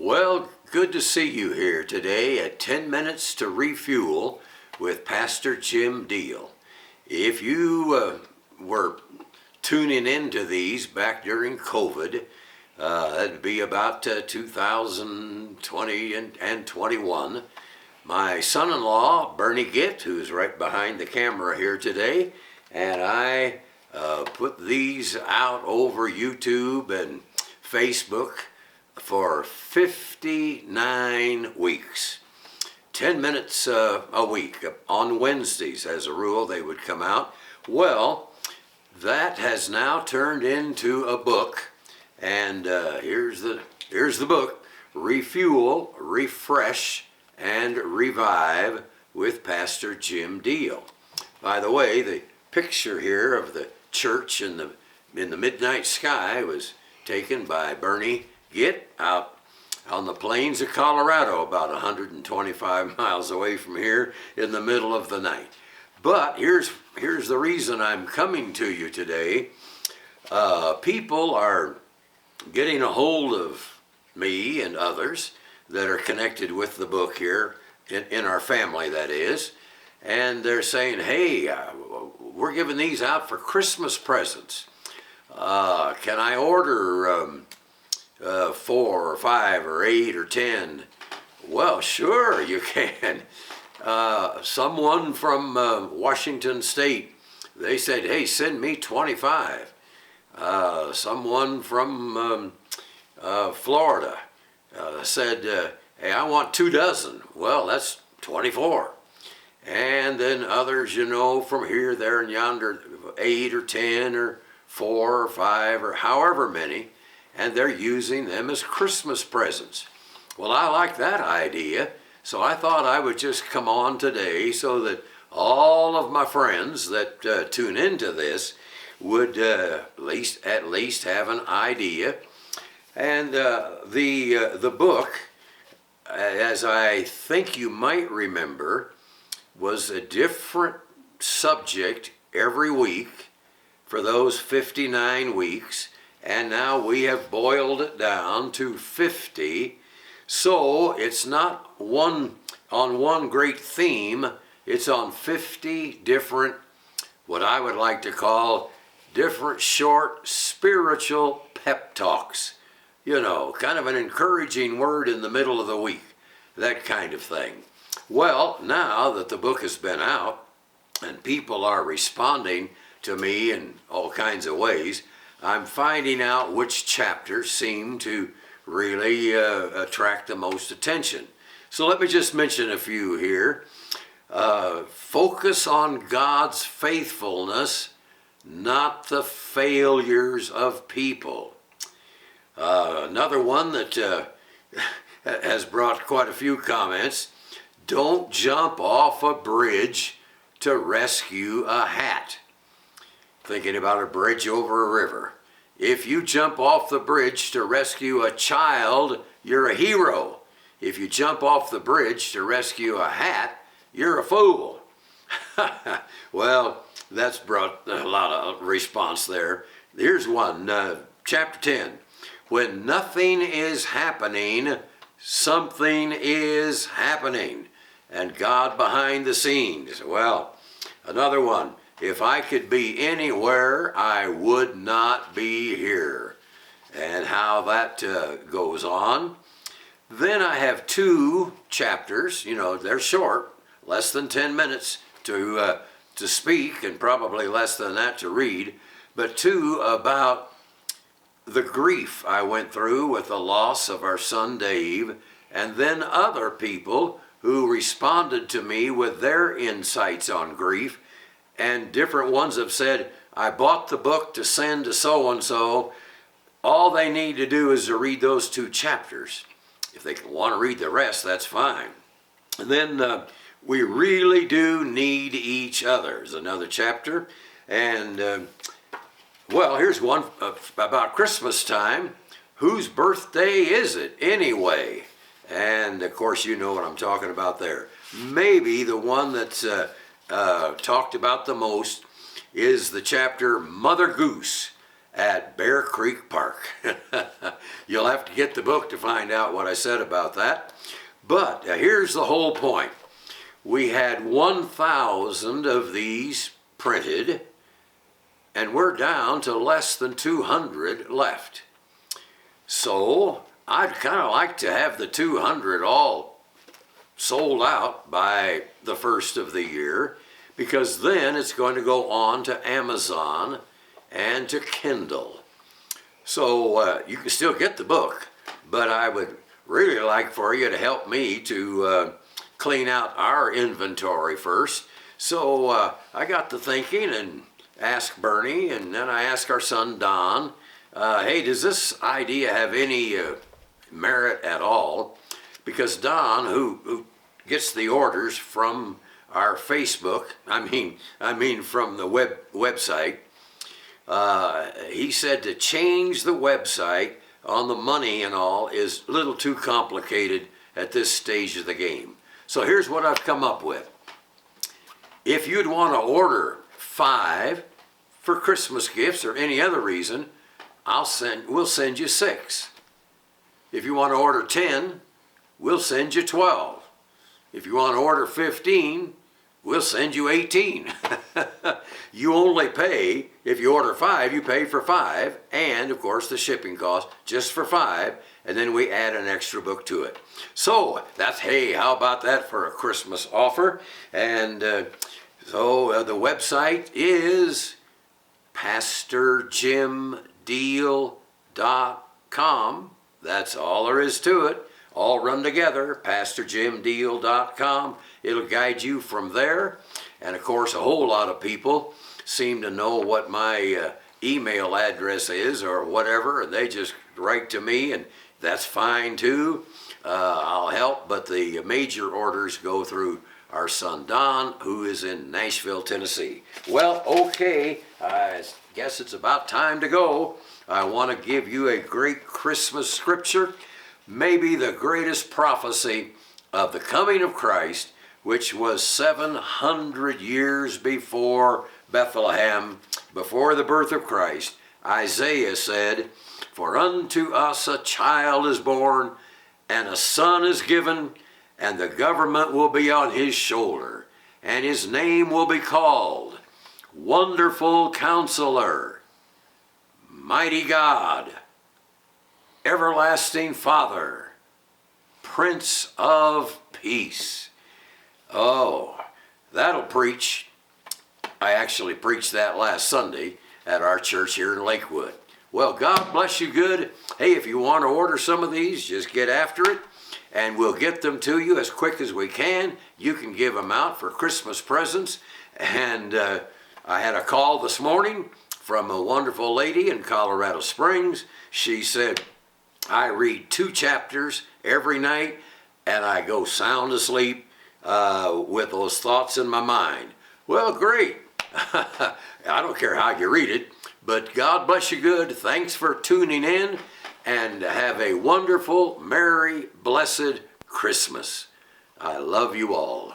Well, good to see you here today at 10 Minutes to Refuel with Pastor Jim Diehl. If you were tuning into these back during COVID, that'd be about 2020 and 21. My son-in-law, Bernie Gitt, who's right behind the camera here today, and I put these out over YouTube and Facebook for 59 weeks. 10 minutes a week. On Wednesdays, as a rule, they would come out. Well, that has now turned into a book, and here's the book: Refuel, Refresh, and Revive with Pastor Jim Diehl. By the way, the picture here of the church in the midnight sky was taken by Bernie Gitt out on the plains of Colorado, about 125 miles away from here, in the middle of the night. But here's the reason I'm coming to you today. People are getting a hold of me and others that are connected with the book here, in our family, that is, and they're saying, hey, we're giving these out for Christmas presents. Can I order 4 or 5 or 8 or 10? Well, sure, you can. Someone from Washington State, they said, hey, send me 25. Someone from Florida said, hey, I want 2 dozen. Well, that's 24. And then others, from here, there, and yonder, 8 or 10 or 4 or 5 or however many, and they're using them as Christmas presents. Well, I like that idea, so I thought I would just come on today so that all of my friends that tune into this would at least have an idea. And the book, as I think you might remember, was a different subject every week for those 59 weeks, and now we have boiled it down to 50. So it's not on one great theme, it's on 50 different, what I would like to call, different short spiritual pep talks. Kind of an encouraging word in the middle of the week, that kind of thing. Well, now that the book has been out and people are responding to me in all kinds of ways, I'm finding out which chapters seem to really attract the most attention. So let me just mention a few here. Focus on God's faithfulness, not the failures of people. Another one that has brought quite a few comments: don't jump off a bridge to rescue a hat. Thinking about a bridge over a river. If you jump off the bridge to rescue a child, you're a hero. If you jump off the bridge to rescue a hat, you're a fool. Well, that's brought a lot of response there. Here's one, chapter 10. When nothing is happening, something is happening. And God behind the scenes. Well, another one. If I could be anywhere, I would not be here. And how that goes on. Then I have 2 chapters. They're short, less than 10 minutes to speak, and probably less than that to read. But 2 about the grief I went through with the loss of our son Dave, and then other people who responded to me with their insights on grief. And different ones have said, I bought the book to send to so-and-so. All they need to do is to read those 2 chapters. If they want to read the rest, that's fine. And then we really do need each other is another chapter. And, well, here's one about Christmas time. Whose birthday is it anyway? And, of course, you know what I'm talking about there. Maybe the one that's talked about the most is the chapter Mother Goose. at Bear Creek Park. You'll have to get the book to find out what I said about that. But here's the whole point. We had 1,000 of these printed, and we're down to less than 200 left. So I'd kind of like to have the 200 all sold out by the first of the year, because then it's going to go on to Amazon and to Kindle. So you can still get the book, but I would really like for you to help me to clean out our inventory first. So I got to thinking and asked Bernie, and then I asked our son Don, hey, does this idea have any merit at all? Because Don, who gets the orders from our Facebook, I mean from the website, he said to change the website on the money and all is a little too complicated at this stage of the game. So here's what I've come up with. If you'd want to order 5 for Christmas gifts or any other reason, we'll send you 6. If you want to order 10, we'll send you 12. If you want to order 15, we'll send you 18. You only pay, if you order 5, you pay for 5, and of course the shipping cost just for 5, and then we add an extra book to it. So that's, hey, how about that for a Christmas offer? And so the website is PastorJimDiehl.com. That's all there is to it. All run together, PastorJimDiehl.com. It'll guide you from there. And of course, a whole lot of people seem to know what my email address is or whatever, and they just write to me, and that's fine too. I'll help, but the major orders go through our son Don, who is in Nashville, Tennessee. Well, okay, I guess it's about time to go. I want to give you a great Christmas scripture, maybe the greatest prophecy of the coming of Christ, which was 700 years before Bethlehem, before the birth of Christ. Isaiah said, "For unto us a child is born, and a son is given, and the government will be on his shoulder, and his name will be called Wonderful Counselor, Mighty God, Everlasting Father, Prince of Peace." Oh, that'll preach. I actually preached that last Sunday at our church here in Lakewood. Well, God bless you good. Hey, if you want to order some of these, just get after it, and we'll get them to you as quick as we can. You can give them out for Christmas presents. And I had a call this morning from a wonderful lady in Colorado Springs. She said, I read 2 chapters every night, and I go sound asleep with those thoughts in my mind. Well, great. I don't care how you read it, but God bless you good. Thanks for tuning in, and have a wonderful, merry, blessed Christmas. I love you all.